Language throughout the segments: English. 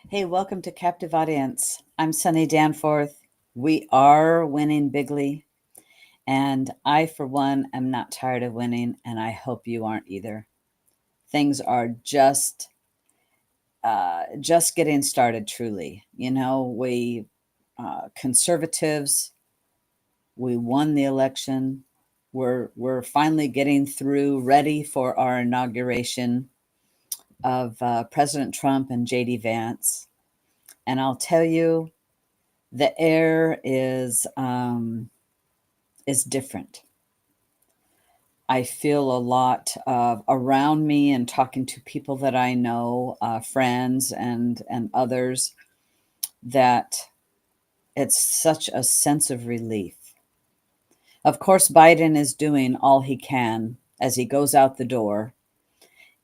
Hey, welcome to Captive Audience. I'm Sunny Danforth. We are winning bigly, and I, for one, am not tired of winning, and I hope you aren't either. Things are just getting started. Truly, we conservatives, we won the election. We're finally getting through, ready for our inauguration of President Trump and JD Vance, and I'll tell you, the air is different. I feel a lot around me and talking to people that I know, friends and others, that it's such a sense of relief. Of course, Biden is doing all he can as he goes out the door,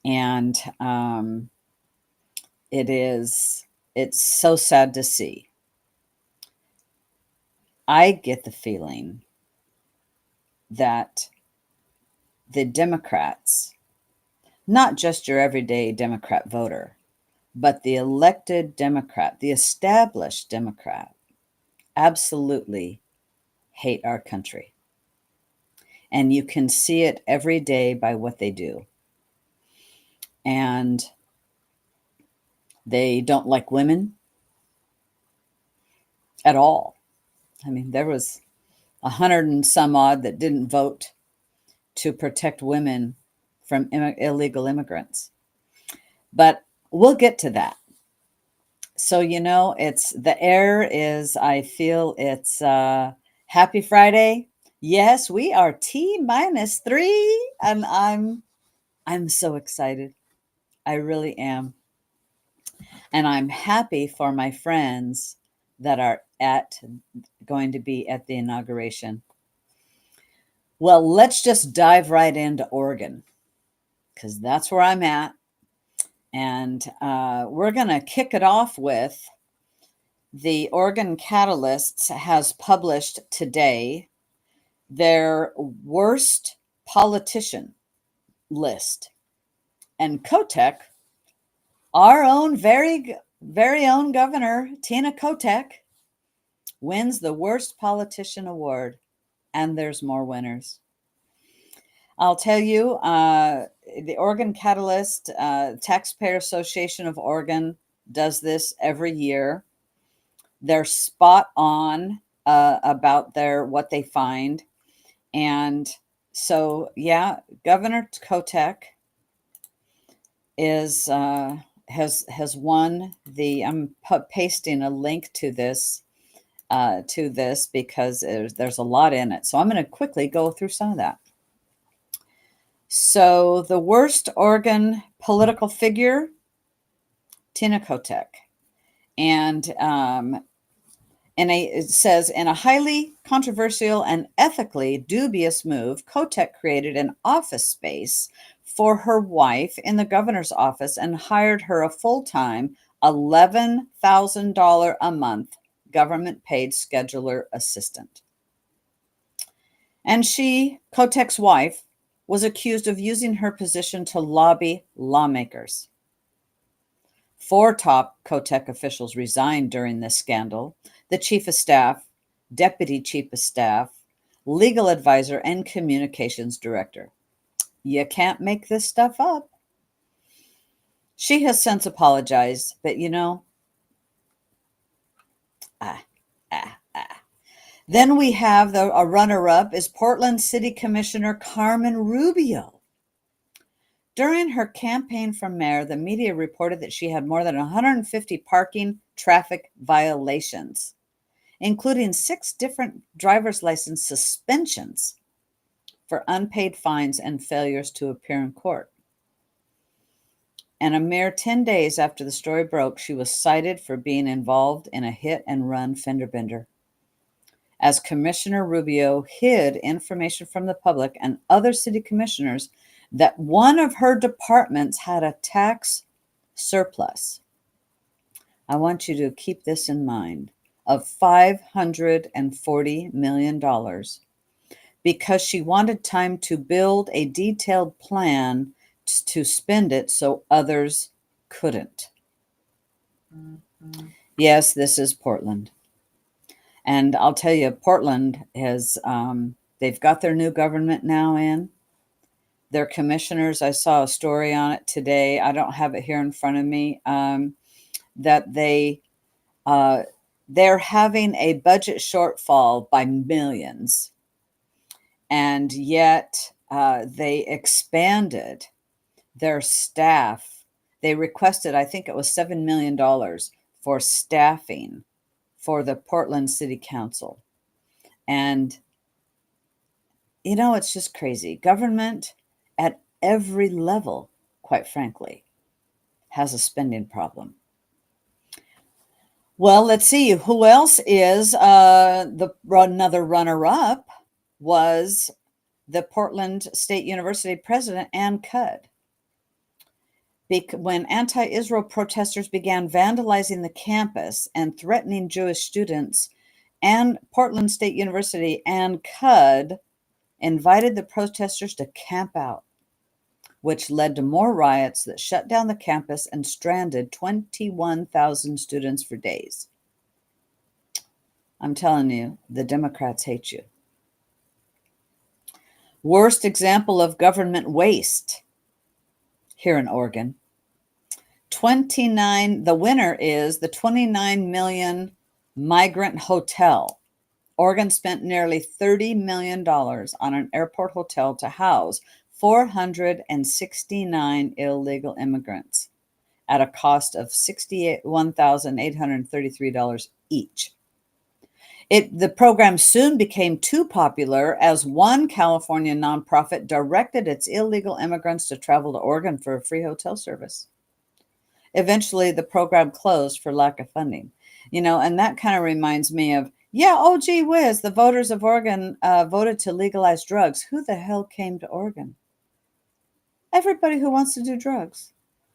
and it's so sad to see. I get the feeling that the Democrats, not just your everyday Democrat voter, but the elected Democrat, the established Democrat, absolutely hate our country. And you can see it every day by what they do. And they don't like women at all. I mean, there was 100 and some odd that didn't vote to protect women from illegal immigrants. But we'll get to that. So, it's the air is, I feel it's happy Friday. Yes, we are T-3, and I'm so excited. I really am. And I'm happy for my friends that are going to be at the inauguration. Well, let's just dive right into Oregon, because that's where I'm at. And we're going to kick it off with the Oregon Catalyst has published today their worst politician list. And Kotek, our own very own governor, Tina Kotek, wins the worst politician award. And there's more winners. I'll tell you, the Oregon Catalyst, Taxpayer Association of Oregon, does this every year. They're spot on about what they find. And so, yeah, Governor Kotek has won the. I'm pasting a link to this because there's a lot in it. So I'm going to quickly go through some of that. So the worst Oregon political figure, Tina Kotek, and it says, in a highly controversial and ethically dubious move, Kotek created an office space for her wife in the governor's office and hired her a full-time $11,000 a month government-paid scheduler assistant. And she, Kotek's wife, was accused of using her position to lobby lawmakers. 4 top Kotek officials resigned during this scandal: the chief of staff, deputy chief of staff, legal advisor, and communications director. You can't make this stuff up. She has since apologized, but Then we have a runner-up is Portland City Commissioner Carmen Rubio. During her campaign for mayor, the media reported that she had more than 150 parking traffic violations, including 6 different driver's license suspensions for unpaid fines and failures to appear in court. And a mere 10 days after the story broke, she was cited for being involved in a hit-and-run fender bender. As Commissioner Rubio hid information from the public and other city commissioners that one of her departments had a tax surplus. I want you to keep this in mind, of $540 million, because she wanted time to build a detailed plan to spend it so others couldn't. Yes, this is Portland. And I'll tell you, Portland has, they've got their new government now in. Their commissioners, I saw a story on it today. I don't have it here in front of me. That uh, they're having a budget shortfall by millions, and yet they expanded their staff. They requested, I think it was $7 million for staffing for the Portland City Council. And, it's just crazy. Government at every level, quite frankly, has a spending problem. Well, let's see. Who else is another runner-up was the Portland State University president, Ann Cudd. When anti-Israel protesters began vandalizing the campus and threatening Jewish students, and Portland State University, Ann Cudd invited the protesters to camp out, which led to more riots that shut down the campus and stranded 21,000 students for days. I'm telling you, the Democrats hate you. Worst example of government waste here in Oregon. The winner is the 29 million migrant hotel. Oregon spent nearly $30 million on an airport hotel to house 469 illegal immigrants at a cost of $61,833 each. The program soon became too popular as one California nonprofit directed its illegal immigrants to travel to Oregon for a free hotel service. Eventually, the program closed for lack of funding. And that kind of reminds me of, oh, gee whiz, the voters of Oregon voted to legalize drugs. Who the hell came to Oregon? Everybody who wants to do drugs.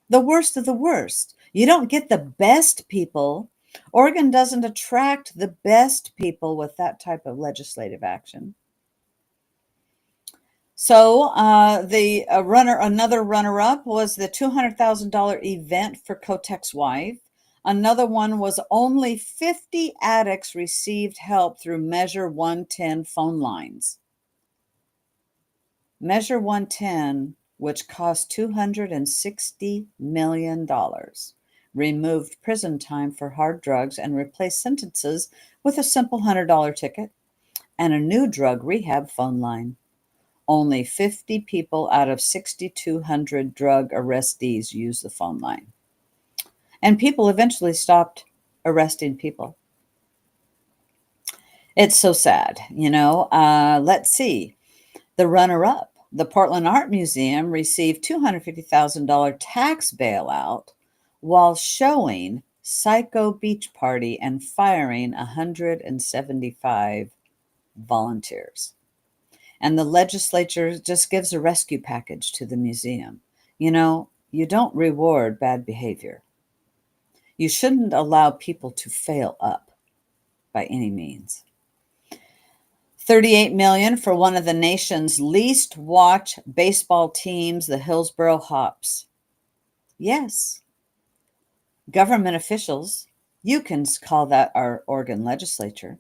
The worst of the worst. You don't get the best people. Oregon doesn't attract the best people with that type of legislative action. So another runner-up was the $200,000 event for Kotek's wife. Another one was only 50 addicts received help through Measure 110 phone lines. Measure 110, which cost $260 million, removed prison time for hard drugs and replaced sentences with a simple $100 ticket and a new drug rehab phone line. Only 50 people out of 6,200 drug arrestees use the phone line. And people eventually stopped arresting people. It's so sad, Let's see. The runner-up, the Portland Art Museum, received $250,000 tax bailout while showing Psycho Beach Party and firing 175 volunteers. And the legislature just gives a rescue package to the museum. You don't reward bad behavior. You shouldn't allow people to fail up by any means. $38 million for one of the nation's least watched baseball teams, the Hillsboro Hops. Yes, government officials, you can call that our Oregon legislature,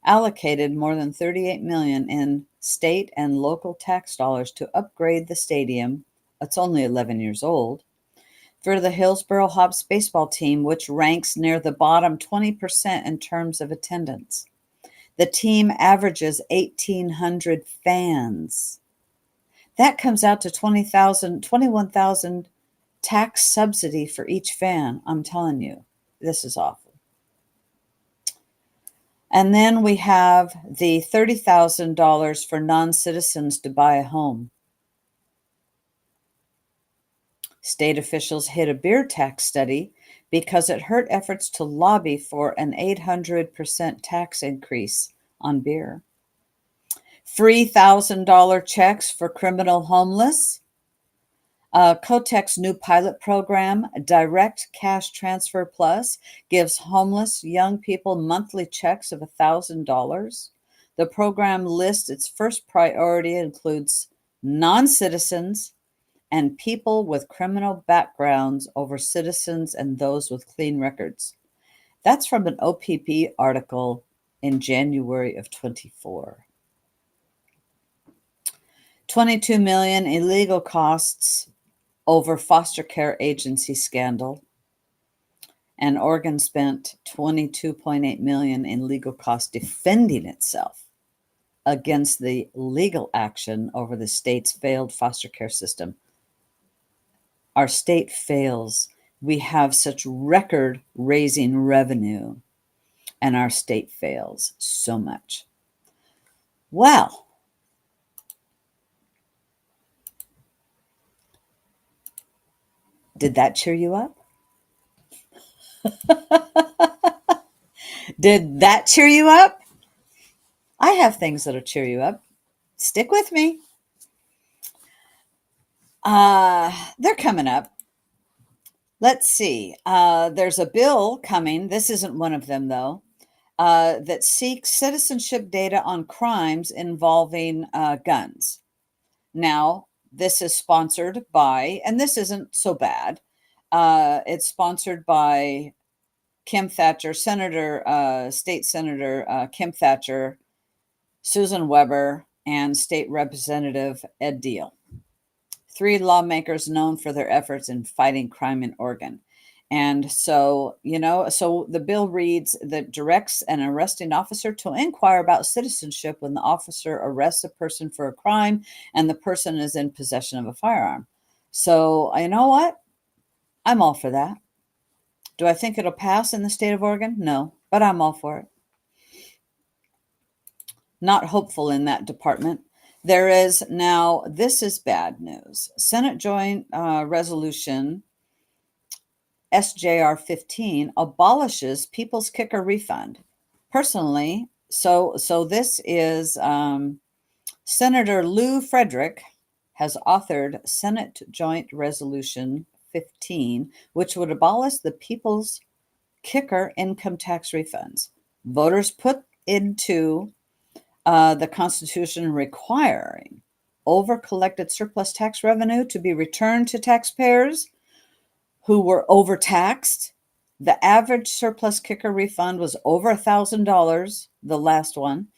allocated more than $38 million in state and local tax dollars to upgrade the stadium. It's only 11 years old. For the Hillsboro Hops baseball team, which ranks near the bottom 20% in terms of attendance. The team averages 1,800 fans. That comes out to $21,000 tax subsidy for each fan. I'm telling you, this is awful. And then we have the $30,000 for non-citizens to buy a home. State officials hid a beer tax study because it hurt efforts to lobby for an 800% tax increase on beer. Free $1,000 checks for criminal homeless. Kotek's new pilot program, Direct Cash Transfer Plus, gives homeless young people monthly checks of $1,000. The program lists its first priority includes non-citizens and people with criminal backgrounds over citizens and those with clean records. That's from an OPP article in January of 24. 22 million illegal costs over foster care agency scandal. And Oregon spent 22.8 million in legal costs defending itself against the legal action over the state's failed foster care system. Our state fails. We have such record-raising revenue, and our state fails so much. Well, did that cheer you up? Did that cheer you up? I have things that'll cheer you up. Stick with me. They're coming up. Let's see. There's a bill coming. This isn't one of them, though, that seeks citizenship data on crimes involving guns. Now, this is sponsored by, and this isn't so bad, it's sponsored by Kim Thatcher, State Senator Kim Thatcher, Susan Weber, and State Representative Ed Deal. 3 lawmakers known for their efforts in fighting crime in Oregon. And so, so the bill reads that directs an arresting officer to inquire about citizenship when the officer arrests a person for a crime and the person is in possession of a firearm. So, you know what? I'm all for that. Do I think it'll pass in the state of Oregon? No, but I'm all for it. Not hopeful in that department. There is now, this is bad news. Senate Joint Resolution SJR 15 abolishes People's Kicker refund. Personally, so this is Senator Lou Frederick has authored Senate Joint Resolution 15, which would abolish the People's Kicker income tax refunds. Voters put into the Constitution requiring over-collected surplus tax revenue to be returned to taxpayers who were overtaxed. The average surplus kicker refund was over $1,000, the last one,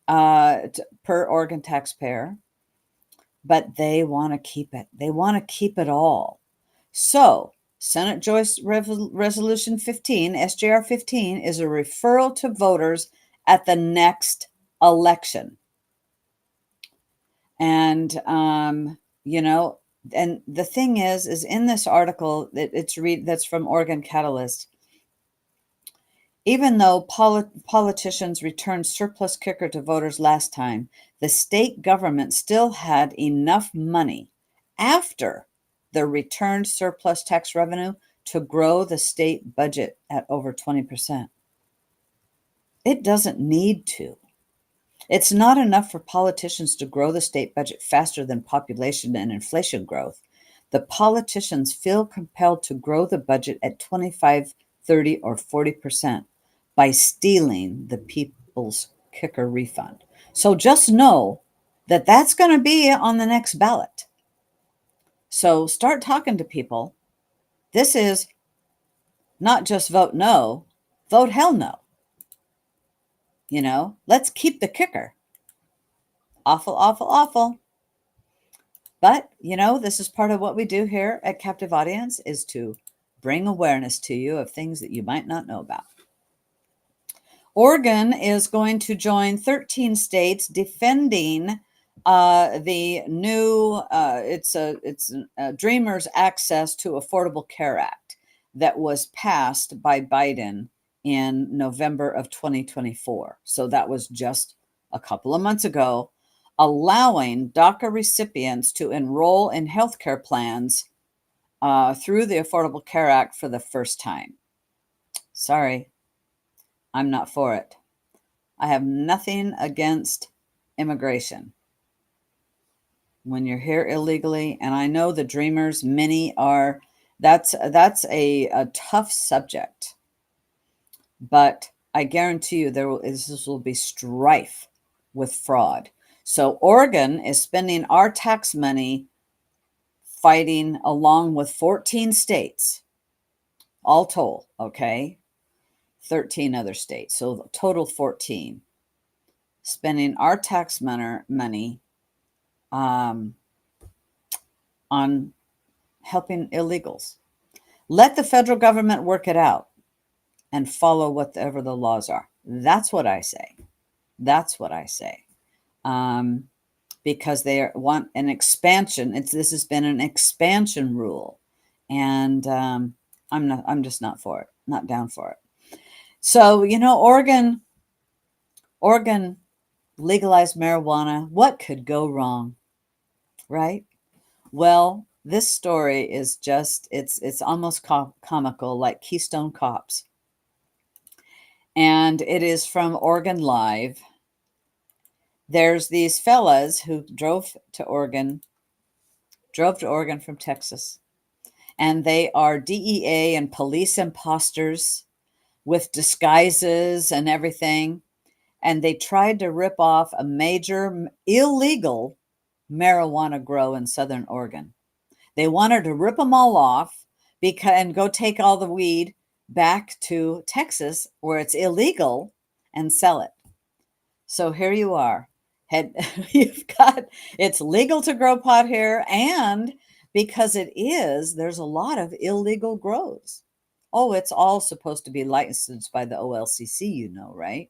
per Oregon taxpayer. But they want to keep it. They want to keep it all. So Senate Joint Resolution 15, SJR 15, is a referral to voters at the next election. And, and the thing is in this article that that's from Oregon Catalyst, even though politicians returned surplus kicker to voters last time, the state government still had enough money after the returned surplus tax revenue to grow the state budget at over 20%. It doesn't need to. It's not enough for politicians to grow the state budget faster than population and inflation growth. The politicians feel compelled to grow the budget at 25, 30, or 40% by stealing the People's Kicker refund. So just know that that's going to be on the next ballot. So start talking to people. This is not just vote no, vote hell no. Let's keep the kicker. Awful, awful, awful. But, this is part of what we do here at Captive Audience, is to bring awareness to you of things that you might not know about. Oregon is going to join 13 states defending the new, it's Dreamers Access to Affordable Care Act that was passed by Biden in November of 2024. So that was just a couple of months ago, allowing DACA recipients to enroll in healthcare plans through the Affordable Care Act for the first time. Sorry, I'm not for it. I have nothing against immigration. When you're here illegally, and I know the Dreamers, many are, that's a tough subject. But I guarantee you this will be strife with fraud. So Oregon is spending our tax money fighting along with 14 states, all told, okay? 13 other states. So total 14. Spending our tax money on helping illegals. Let the federal government work it out and follow whatever the laws are. That's what I say. That's what I say. Because they want an expansion. This has been an expansion rule, and I'm just not for it. Not down for it. So Oregon legalized marijuana. What could go wrong, right? Well, this story is just it's almost comical, like Keystone Cops, and it is from Oregon Live. There's these fellas who drove to Oregon from Texas, and they are DEA and police imposters with disguises and everything. And they tried to rip off a major illegal marijuana grow in Southern Oregon. They wanted to rip them all off and go take all the weed back to Texas where it's illegal and sell it. So here you are. You've got, it's legal to grow pot here, and because there's a lot of illegal grows. Oh, it's all supposed to be licensed by the OLCC, right?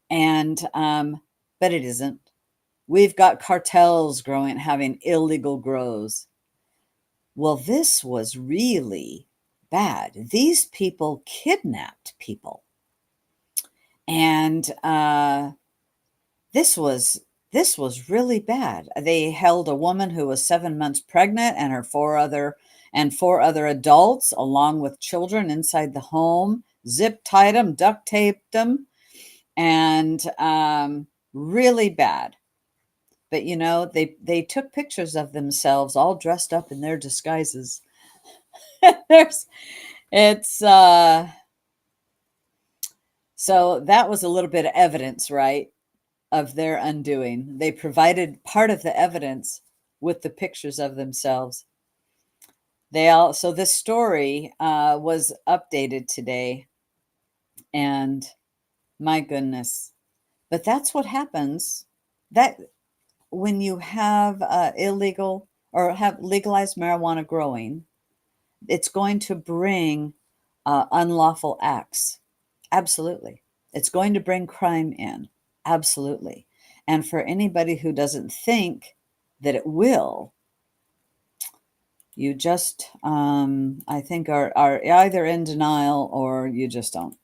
And but it isn't. We've got cartels having illegal grows. Well, this was really bad. These people kidnapped people, and this was really bad. They held a woman who was 7 months pregnant and four other adults, along with children, inside the home. Zip tied them, duct taped them, and really bad. But they took pictures of themselves all dressed up in their disguises. So that was a little bit of evidence, right, of their undoing. They provided part of the evidence with the pictures of themselves. So this story was updated today, and my goodness. But that's what happens. That when you have illegal or have legalized marijuana growing, it's going to bring unlawful acts. Absolutely. It's going to bring crime in. Absolutely. And for anybody who doesn't think that it will, you just, I think, are either in denial or you just don't,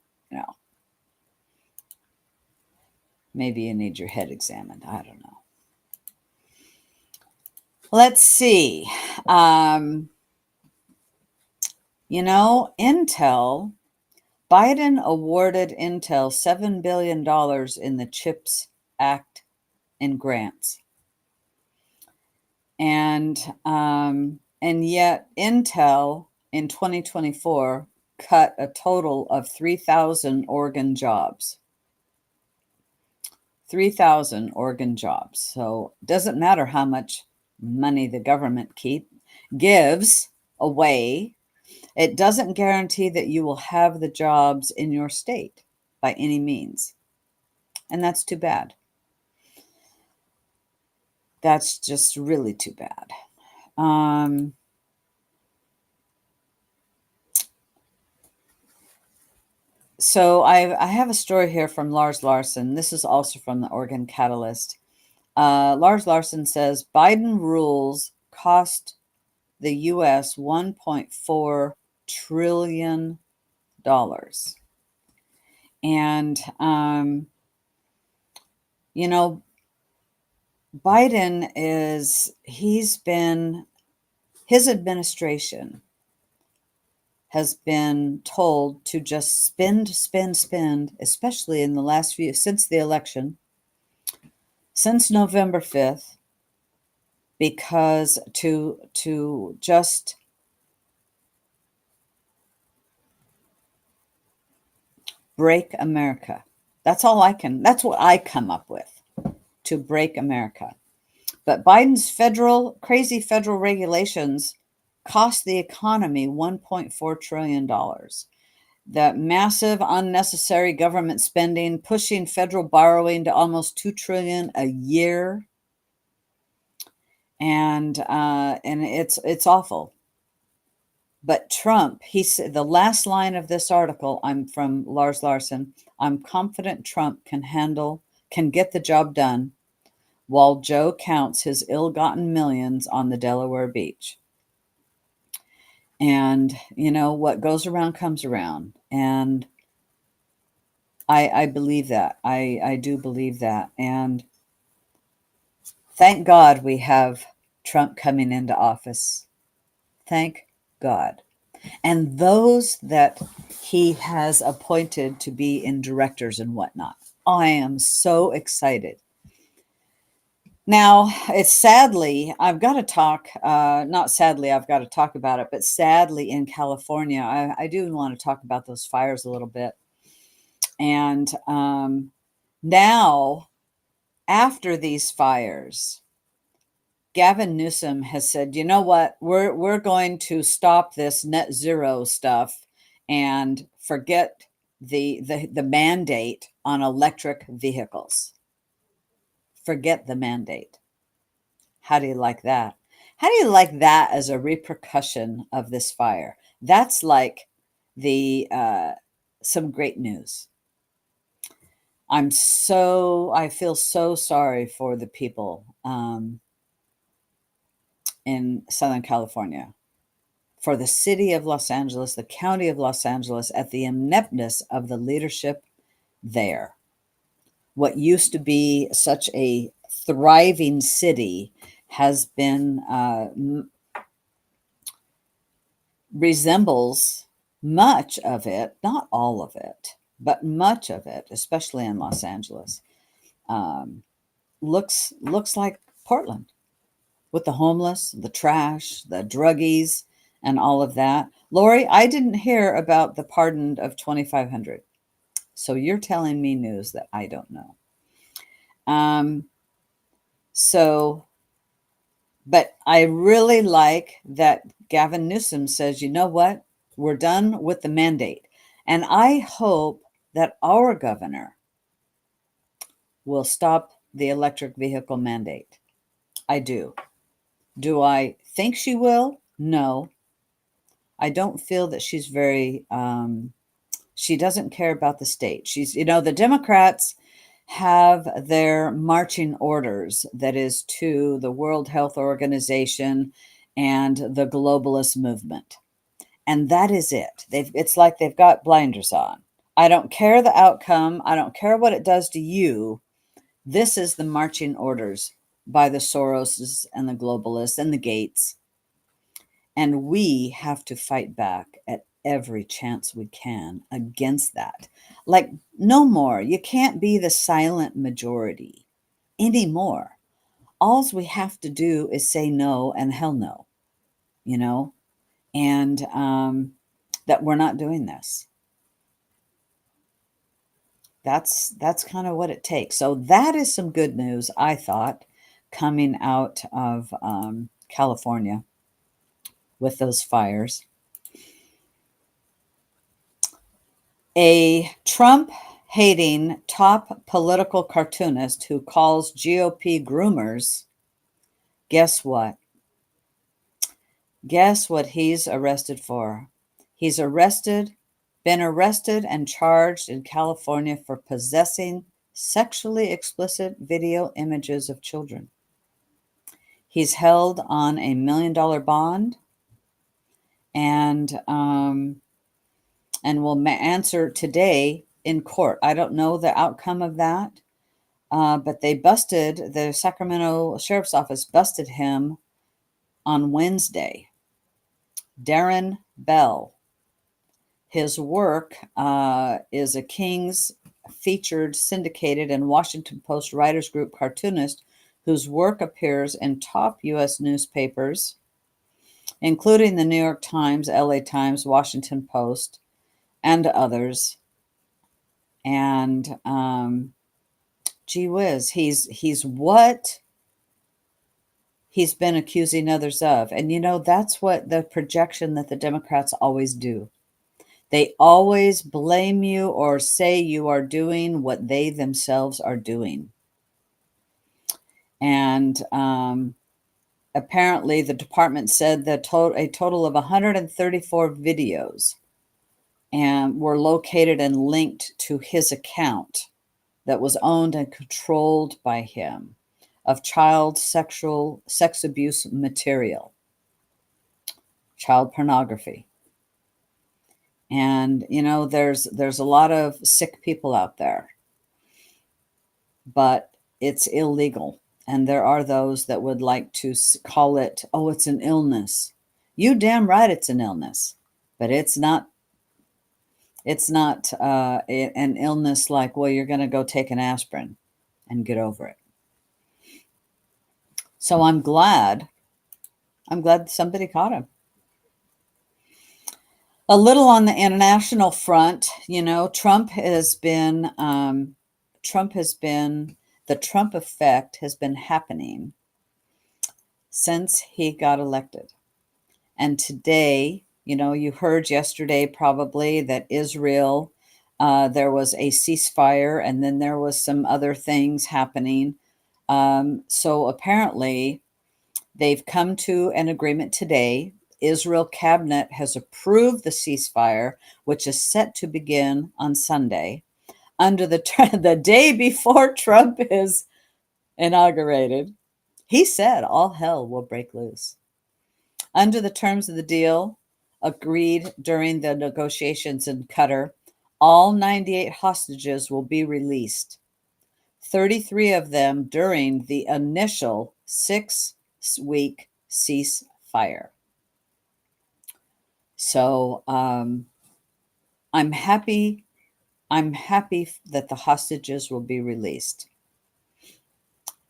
Maybe you need your head examined. I don't know. Let's see. Intel, Biden awarded Intel $7 billion in the CHIPS Act in grants. And yet Intel in 2024 cut a total of 3,000 Oregon jobs. 3,000 Oregon jobs. So it doesn't matter how much money the government gives away. It doesn't guarantee that you will have the jobs in your state by any means. And that's too bad. That's just really too bad. So I have a story here from Lars Larson. This is also from the Oregon Catalyst. Lars Larson says Biden rules cost the U.S. $1.4 trillion. And, Biden his administration has been told to just spend, especially in the last since the election, since November 5th, because to just break America. That's what I come up with, to break America. But Biden's crazy federal regulations cost the economy $1.4 trillion. The massive unnecessary government spending, pushing federal borrowing to almost $2 trillion a year. And it's awful. But Trump, he said, the last line of this article, I'm from Lars Larson, I'm confident Trump can get the job done while Joe counts his ill-gotten millions on the Delaware beach. And, what goes around comes around. And I believe that. I do believe that. And thank God we have Trump coming into office. Thank God. And those that he has appointed to be in directors and whatnot. I am so excited. Now, it's sadly, I've got to talk, not sadly, I've got to talk about it, but sadly in California, I do want to talk about those fires a little bit. And now, after these fires, Gavin Newsom has said, you know what, we're going to stop this net zero stuff and forget the mandate on electric vehicles. Forget the mandate. How do you like that? How do you like that as a repercussion of this fire? That's like the some great news. I feel so sorry for the people in Southern California, for the city of Los Angeles, the county of Los Angeles, at the ineptness of the leadership there. What used to be such a thriving city has been resembles much of it, not all of it, but much of it, especially in Los Angeles, looks like Portland, with the homeless, the trash, the druggies, and all of that. Lori, I didn't hear about the pardon of 2,500. So you're telling me news that I don't know. But I really like that Gavin Newsom says, you know what? We're done with the mandate. And I hope that our governor will stop the electric vehicle mandate. I do. Do I think she will? No. I don't feel that she's very, she doesn't care about the state. The Democrats have their marching orders, that is to the World Health Organization and the globalist movement. And that is it. It's like they've got blinders on. I don't care the outcome. I don't care what it does to you. This is the marching orders by the Soroses and the globalists and the Gates. And we have to fight back at every chance we can against that. Like, no more. You can't be the silent majority anymore. All we have to do is say no and hell no, and that we're not doing this. That's kind of what it takes. So that is some good news, I thought, coming out of California with those fires. A Trump-hating top political cartoonist who calls GOP groomers, guess what? Guess what he's arrested for? He's been arrested and charged in California for possessing sexually explicit video images of children. He's held on $1 million bond and will answer today in court. I don't know the outcome of that, but the Sacramento Sheriff's Office busted him on Wednesday. Darren Bell. His work is a King's featured, syndicated, and Washington Post Writers Group cartoonist whose work appears in top U.S. newspapers, including the New York Times, LA Times, Washington Post, and others. And gee whiz, he's what he's been accusing others of. And that's what the projection that the Democrats always do. They always blame you or say you are doing what they themselves are doing. And apparently, the department said that a total of 134 videos and were located and linked to his account that was owned and controlled by him of sex abuse material, child pornography. And there's a lot of sick people out there, but it's illegal. And there are those that would like to call it, oh, it's an illness. You damn right it's an illness, but it's not an illness like, well, you're going to go take an aspirin and get over it. So I'm glad somebody caught him. A little on the international front, Trump has been the Trump effect has been happening since he got elected. And today, you heard yesterday probably that Israel, there was a ceasefire, and then there was some other things happening. So apparently, they've come to an agreement today. Israel cabinet has approved the ceasefire, which is set to begin on Sunday, under the day before Trump is inaugurated. He said all hell will break loose. Under the terms of the deal agreed during the negotiations in Qatar, all 98 hostages will be released, 33 of them during the initial 6-week ceasefire. So I'm happy that the hostages will be released.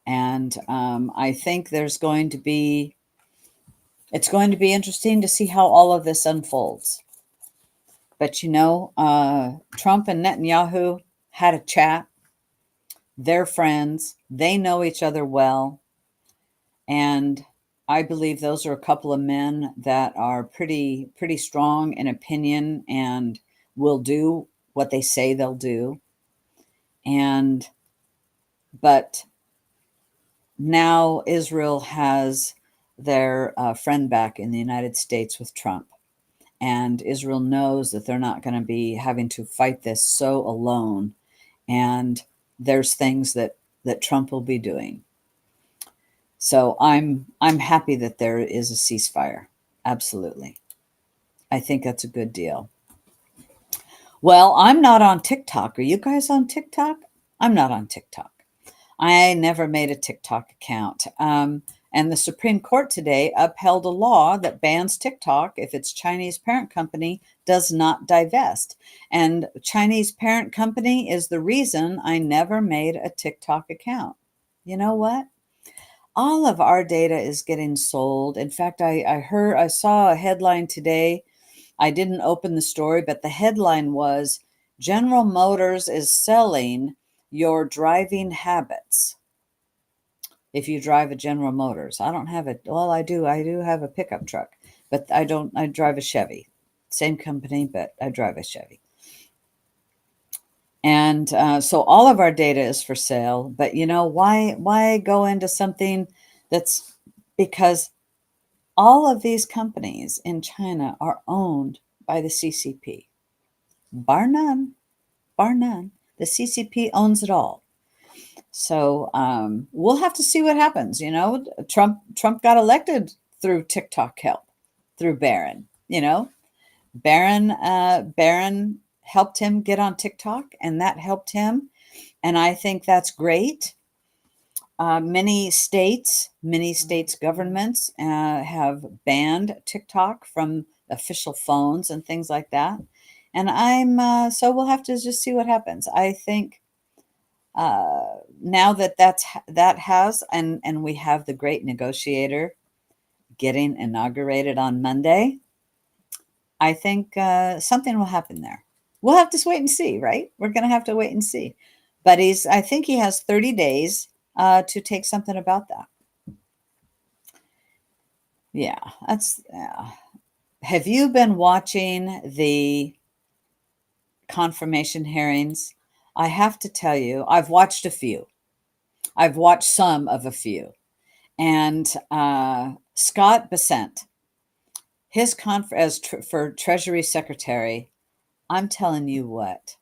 And I think it's going to be interesting to see how all of this unfolds. But Trump and Netanyahu had a chat. They're friends. They know each other well. And I believe those are a couple of men that are pretty strong in opinion and will do what they say they'll do. But now Israel has their friend back in the United States with Trump. And Israel knows that they're not going to be having to fight this so alone. And there's things that Trump will be doing. So I'm happy that there is a ceasefire. Absolutely. I think that's a good deal. Well, I'm not on TikTok. Are you guys on TikTok? I'm not on TikTok. I never made a TikTok account. And the Supreme Court today upheld a law that bans TikTok if its Chinese parent company does not divest. And Chinese parent company is the reason I never made a TikTok account. You know what? All of our data is getting sold. In fact, I saw a headline today. I didn't open the story, but the headline was General Motors is selling your driving habits. If you drive a General Motors, I don't have it. Well, I do have a pickup truck, but I drive a Chevy. Same company, but I drive a Chevy. And so all of our data is for sale, but why go into something that's, because all of these companies in China are owned by the CCP. Bar none. The CCP owns it all. So we'll have to see what happens. Trump got elected through TikTok help, through Barron. Barron helped him get on TikTok, and that helped him. And I think that's great. Many states governments have banned TikTok from official phones and things like that. And so we'll have to just see what happens. I think now and we have the great negotiator getting inaugurated on Monday, I think something will happen there. We'll have to wait and see, right? We're going to have to wait and see. But I think he has 30 days to take something about that. Yeah, that's. Have you been watching the confirmation hearings, I have to tell you, I've watched a few. I've watched some of a few. And Scott Bessent, his for Treasury Secretary, I'm telling you what,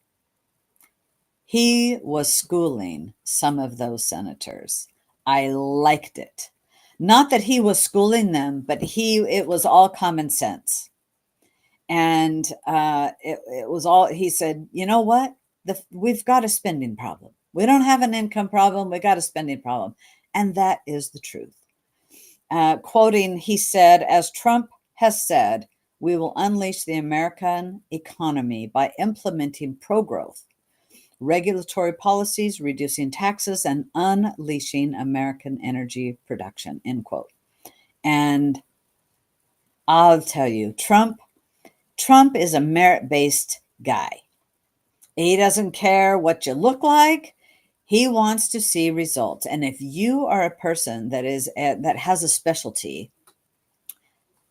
he was schooling some of those senators. I liked it. Not that he was schooling them, but it was all common sense. And it was all, he said, you know what? We've got a spending problem. We don't have an income problem. We got a spending problem. And that is the truth. Quoting, he said, as Trump has said, we will unleash the American economy by implementing pro-growth, regulatory policies, reducing taxes, and unleashing American energy production, end quote. And I'll tell you, Trump is a merit-based guy. He doesn't care what you look like. He wants to see results. And if you are a person that has a specialty,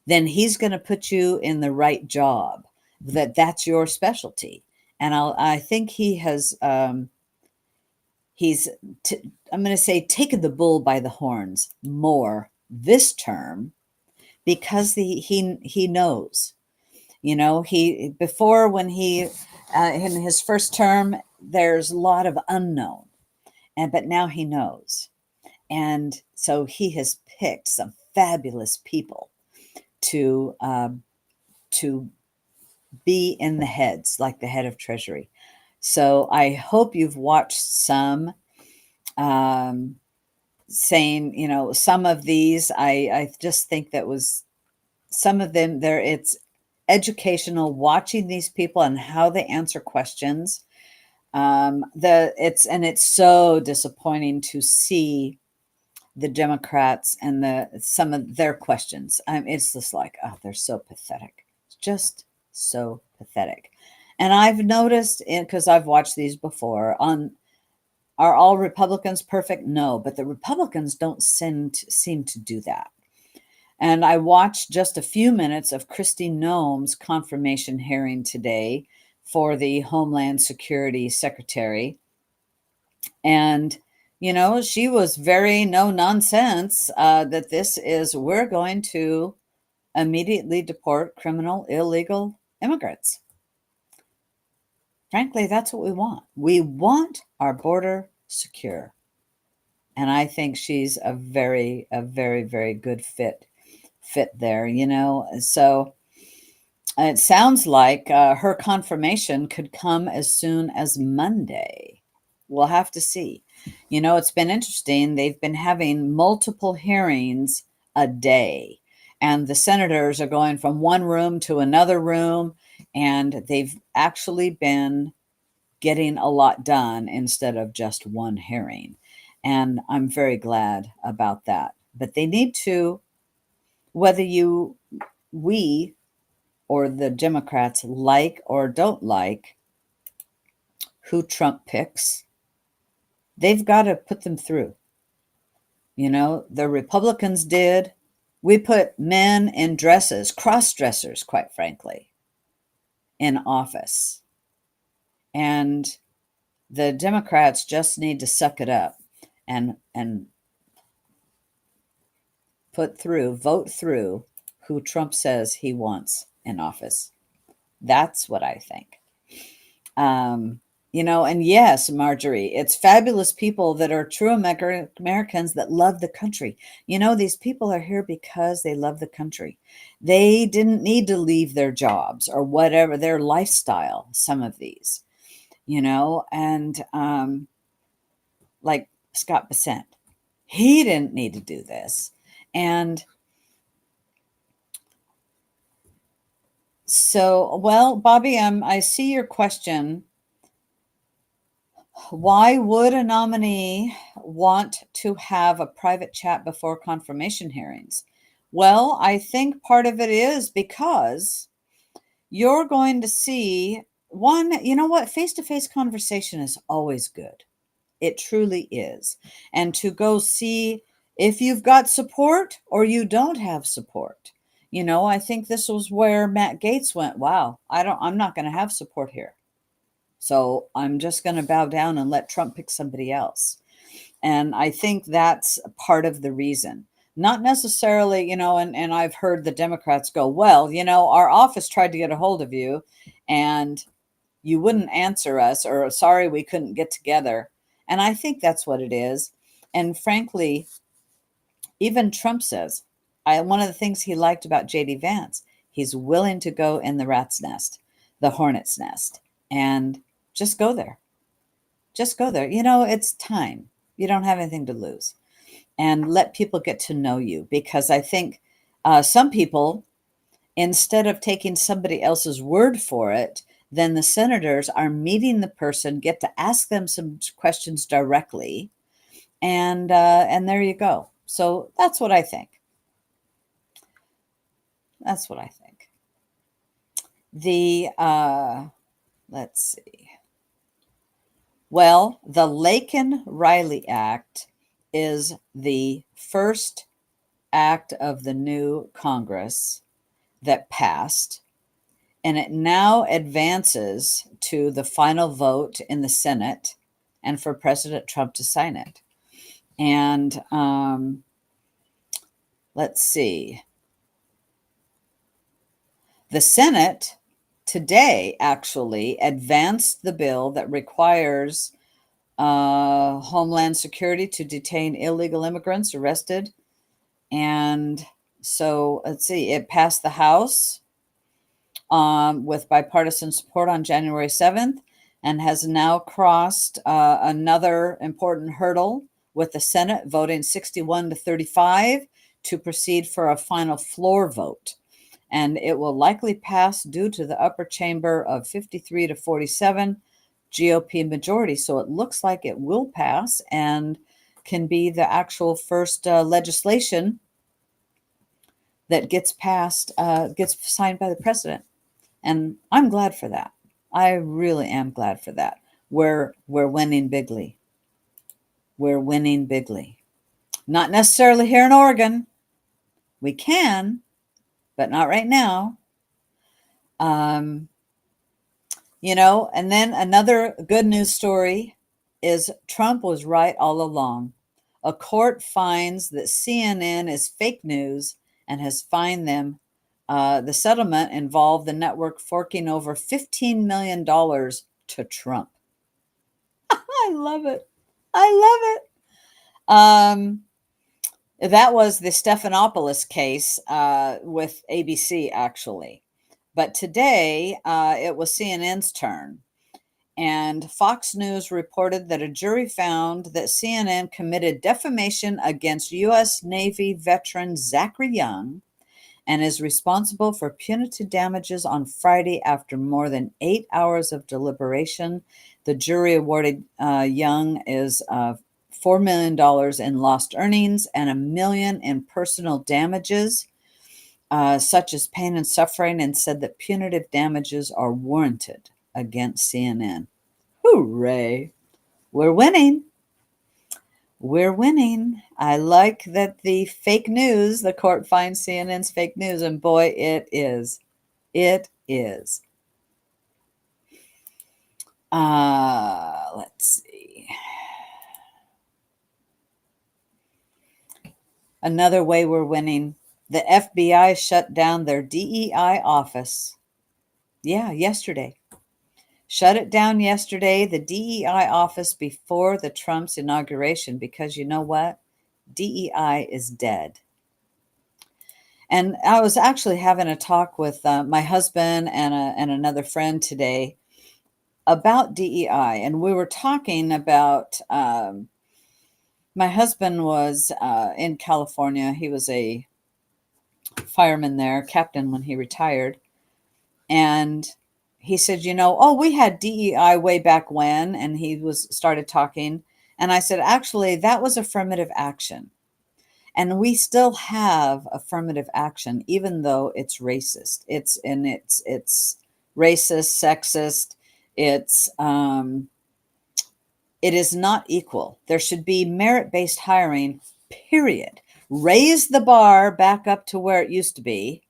then he's going to put you in the right job. That's your specialty. And I think he has he's I'm going to say taken the bull by the horns more this term, because he knows. You know, he before, when he in his first term, there's a lot of unknown, but now he knows. And so he has picked some fabulous people to be in the heads, like the head of Treasury. So I hope you've watched some, saying, you know, some of these, I just think that was some of them there. It's educational, watching these people and how they answer questions. It's so disappointing to see the Democrats and some of their questions. It's just like, oh, they're so pathetic. It's just so pathetic. And I've noticed, because I've watched these before, are all Republicans perfect? No, but the Republicans don't seem to do that. And I watched just a few minutes of Kristi Noem's confirmation hearing today for the Homeland Security Secretary. And, you know, she was very no nonsense, that we're going to immediately deport criminal, illegal immigrants. Frankly, that's what we want. We want our border secure. And I think she's a very, very good fit there, you know. So it sounds like her confirmation could come as soon as Monday. We'll have to see. You know, it's been interesting. They've been having multiple hearings a day, and the senators are going from one room to another room, and they've actually been getting a lot done instead of just one hearing. And I'm very glad about that. But they need to, whether we or the Democrats like or don't like who Trump picks, they've got to put them through. You know, the Republicans did. We put men in dresses, cross-dressers, quite frankly, in office. And the Democrats just need to suck it up and vote through who Trump says he wants in office. That's what I think. You know, and yes, Marjorie, it's fabulous people that are true Americans that love the country. You know, these people are here because they love the country. They didn't need to leave their jobs or whatever, their lifestyle, some of these, you know, and like Scott Bessent, he didn't need to do this. And so, well, Bobby, I see your question. Why would a nominee want to have a private chat before confirmation hearings? Well, I think part of it is because you're going to see one, you know what? Face-to-face conversation is always good. It truly is. And to go see if you've got support or you don't have support. You know, I think this was where Matt Gaetz went, wow, I'm not going to have support here. So I'm just going to bow down and let Trump pick somebody else. And I think that's part of the reason. Not necessarily, and I've heard the Democrats go, well, our office tried to get a hold of you and you wouldn't answer us, or sorry, we couldn't get together. And I think that's what it is. And frankly, even Trump says, one of the things he liked about JD Vance, he's willing to go in the rat's nest, the hornet's nest, and just go there. Just go there. It's time. You don't have anything to lose. And let people get to know you, because I think some people, instead of taking somebody else's word for it, then the senators are meeting the person, get to ask them some questions directly, and there you go. So that's what I think. That's what I think. The let's see. Well, the Laken-Riley Act is the first act of the new Congress that passed, and it now advances to the final vote in the Senate and for President Trump to sign it. And let's see. The Senate today actually advanced the bill that requires Homeland Security to detain illegal immigrants arrested. And so let's see, it passed the House with bipartisan support on January 7th, and has now crossed another important hurdle, with the Senate voting 61 to 35 to proceed for a final floor vote. And it will likely pass due to the upper chamber of 53 to 47 GOP majority. So it looks like it will pass and can be the actual first legislation that gets passed, gets signed by the president. And I'm glad for that. I really am glad for that. We're winning bigly. We're winning bigly. Not necessarily here in Oregon. We can, but not right now. And then another good news story is Trump was right all along. A court finds that CNN is fake news and has fined them. The settlement involved the network forking over $15 million to Trump. I love it. I love it. That was the Stephanopoulos case with ABC, actually. But today, it was CNN's turn. And Fox News reported that a jury found that CNN committed defamation against U.S. Navy veteran Zachary Young and is responsible for punitive damages on Friday after more than 8 hours of deliberation. The jury awarded Young is $4 million in lost earnings and $1 million in personal damages, such as pain and suffering, and said that punitive damages are warranted against CNN. Hooray! We're winning. We're winning. I like that the fake news, the court finds CNN's fake news, and boy, it is. It is. Let's see. Another way we're winning. The FBI shut down their DEI office. Yeah, yesterday. Shut it down yesterday, the DEI office, before the Trump's inauguration, because you know what? DEI is dead. And I was actually having a talk with my husband and another friend today about DEI. And we were talking about, my husband was in California. He was a fireman there, captain when he retired. And he said, we had DEI way back when, and he started talking. And I said, actually, that was affirmative action. And we still have affirmative action, even though it's racist. It's racist, sexist. It is not equal. There should be merit-based hiring, period. Raise the bar back up to where it used to be.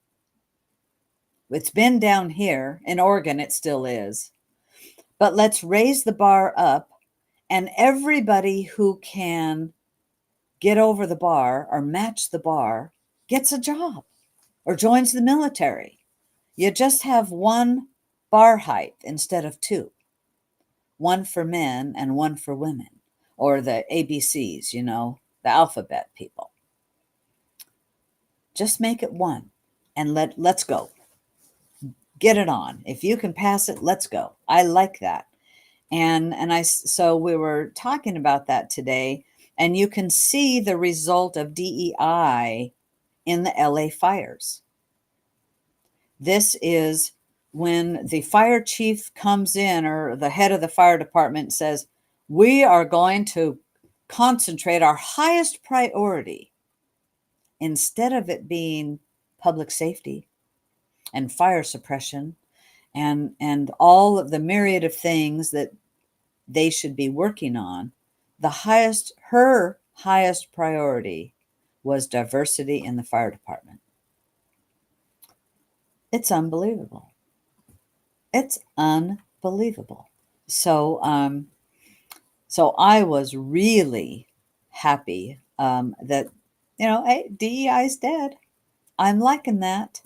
It's been down here. In Oregon, it still is. But let's raise the bar up, and everybody who can get over the bar or match the bar gets a job or joins the military. You just have one bar height instead of two, one for men and one for women, or the ABCs, the alphabet people. Just make it one and let's go. Get it on. If you can pass it, let's go. I like that. So we were talking about that today, and you can see the result of DEI in the LA fires. This is when the fire chief comes in, or the head of the fire department says, we are going to concentrate our highest priority, instead of it being public safety and fire suppression and all of the myriad of things that they should be working on. Her highest priority was diversity in the fire department. It's unbelievable. It's unbelievable. So, so I was really happy that, hey, DEI is dead. I'm liking that.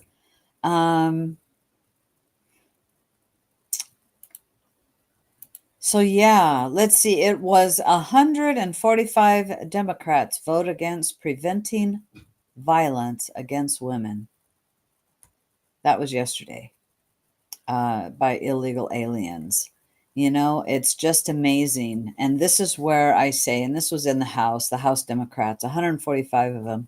So yeah, let's see. It was 145 Democrats vote against preventing violence against women. That was yesterday, by illegal aliens. It's just amazing. And this is where I say, and this was in the House Democrats, 145 of them,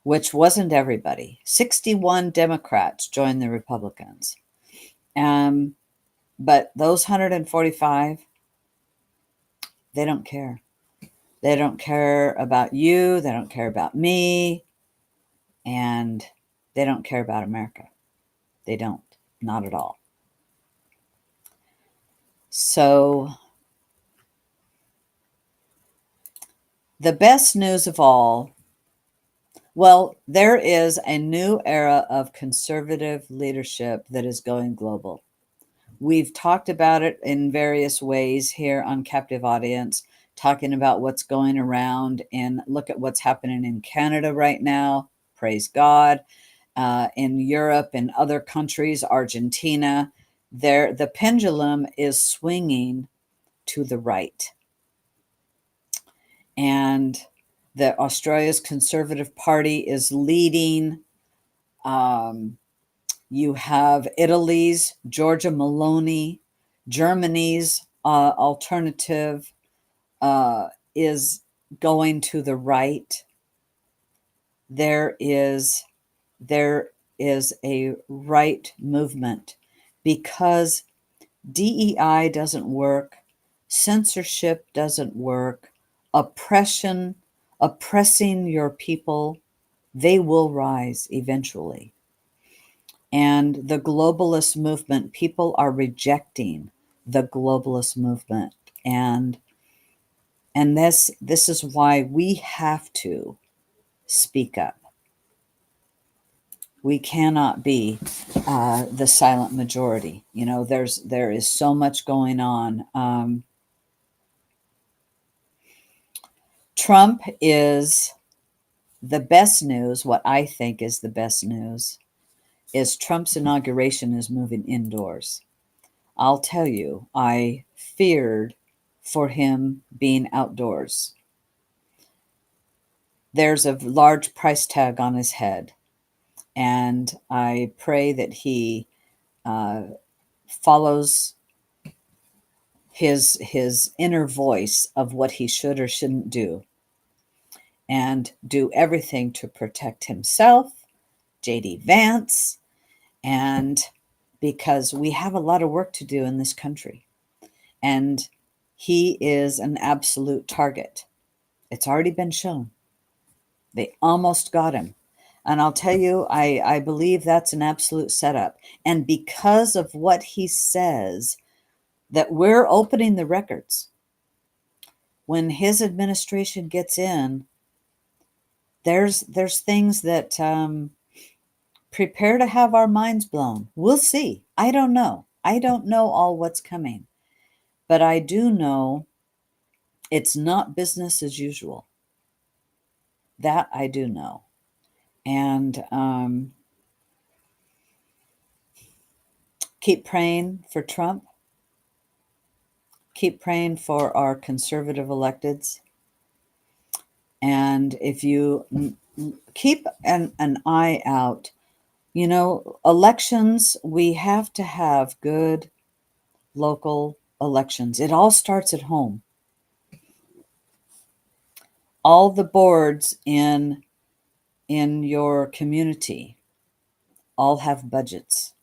which wasn't everybody. 61 Democrats joined the Republicans. But those 145, they don't care. They don't care about you. They don't care about me. And they don't care about America. They don't. Not at all. So the best news of all, well, there is a new era of conservative leadership that is going global. We've talked about it in various ways here on Captive Audience, talking about what's going around, and look at what's happening in Canada right now. Praise God. In Europe and other countries, Argentina, the pendulum is swinging to the right. And the Australia's Conservative Party is leading. You have Italy's Giorgia Meloni, Germany's alternative is going to the right. There is a right movement because DEI doesn't work, censorship doesn't work, oppressing your people, they will rise eventually. And the globalist movement, people are rejecting the globalist movement. And this is why we have to speak up. We cannot be the silent majority. There is so much going on. Trump is the best news. What I think is the best news is Trump's inauguration is moving indoors. I'll tell you, I feared for him being outdoors. There's a large price tag on his head, and I pray that he follows his inner voice of what he should or shouldn't do, and do everything to protect himself, JD Vance, and because we have a lot of work to do in this country. And he is an absolute target. It's already been shown. They almost got him. And I'll tell you, I believe that's an absolute setup. And because of what he says, that we're opening the records. When his administration gets in, there's things that prepare to have our minds blown. We'll see. I don't know. I don't know all what's coming, but I do know it's not business as usual. That I do know. And keep praying for Trump. Keep praying for our conservative electeds. And if you keep an eye out, elections, we have to have good local elections. It all starts at home. All the boards in your community all have budgets.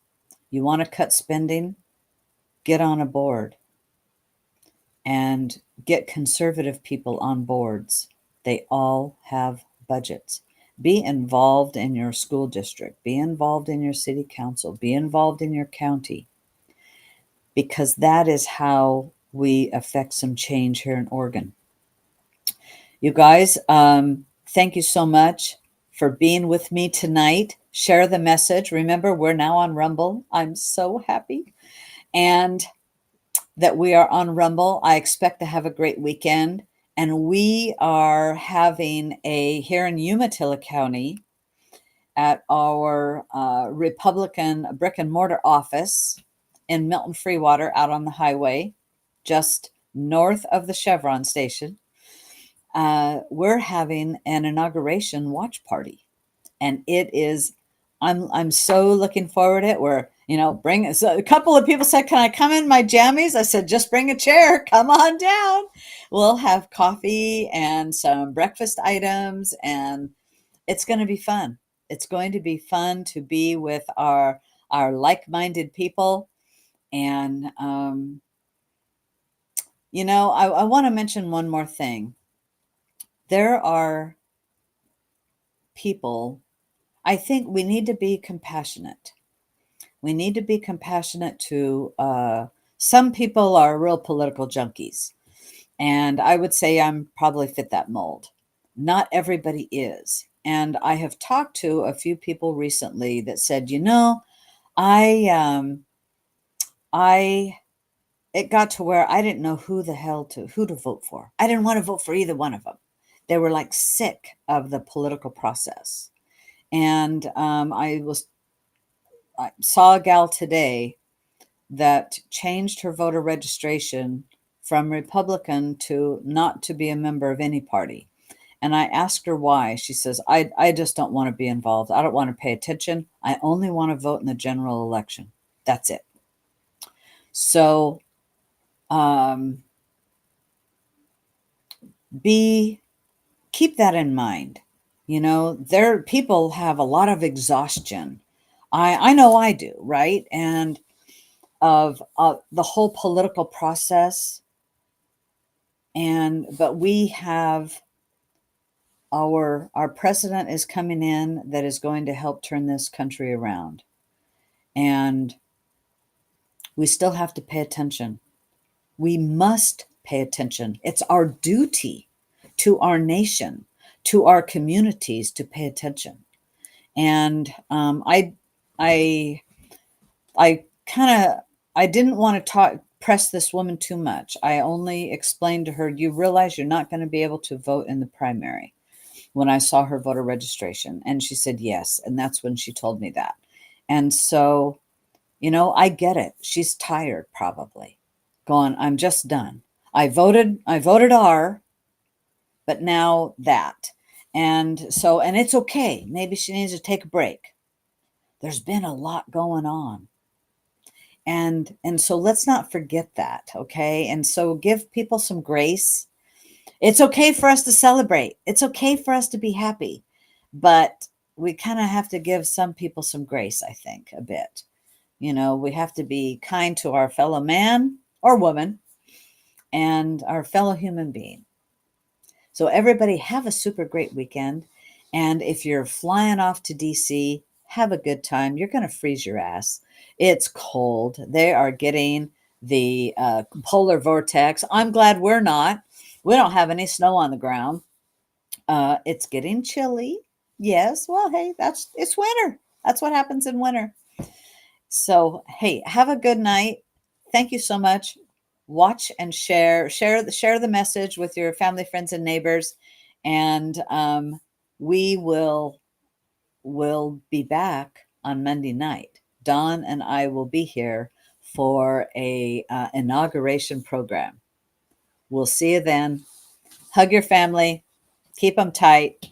You want to cut spending? Get on a board and get conservative people on boards. They all have budgets. Be involved in your school district, be involved in your city council, be involved in your county, because that is how we affect some change here in Oregon. You guys, thank you so much for being with me tonight. Share the message. Remember, we're now on Rumble. I'm so happy. And that we are on Rumble. I expect to have a great weekend. And we are having here in Umatilla County at our Republican brick and mortar office in Milton Freewater out on the highway, just north of the Chevron station. We're having an inauguration watch party. And it is, I'm so looking forward to it. We're, so a couple of people said, can I come in my jammies? I said, just bring a chair, come on down. We'll have coffee and some breakfast items, and it's going to be fun. It's going to be fun to be with our like-minded people. And, I want to mention one more thing. There are people, I think we need to be compassionate. We need to be compassionate to some people are real political junkies. And I would say I'm probably fit that mold. Not everybody is. And I have talked to a few people recently that said, I it got to where I didn't know who to vote for. I didn't want to vote for either one of them. They were like sick of the political process. And I saw a gal today that changed her voter registration from Republican to not to be a member of any party. And I asked her why. She says, I just don't want to be involved. I don't want to pay attention. I only want to vote in the general election. That's it. So keep that in mind. People have a lot of exhaustion. I know I do, right? And of the whole political process. But we have our president is coming in that is going to help turn this country around. And we still have to pay attention. We must pay attention. It's our duty to our nation, to our communities, to pay attention. And I didn't want to press this woman too much. I only explained to her, you realize you're not going to be able to vote in the primary, when I saw her voter registration. And she said yes. And that's when she told me that. And so, I get it. She's tired, probably going, I'm just done. I voted R, but now that. And so, and it's okay. Maybe she needs to take a break. There's been a lot going on. And so let's not forget that. Okay. And so give people some grace. It's okay for us to celebrate. It's okay for us to be happy, but we kind of have to give some people some grace, I think, a bit. We have to be kind to our fellow man or woman and our fellow human being. So everybody have a super great weekend. And if you're flying off to DC, have a good time. You're going to freeze your ass. It's cold. They are getting the polar vortex. I'm glad we're not. We don't have any snow on the ground. It's getting chilly. Yes. Well, hey, it's winter. That's what happens in winter. So, hey, have a good night. Thank you so much. Watch and share the message with your family, friends, and neighbors, and we will be back on Monday night. Dawn and I will be here for a inauguration program. We'll see you then. Hug your family, keep them tight,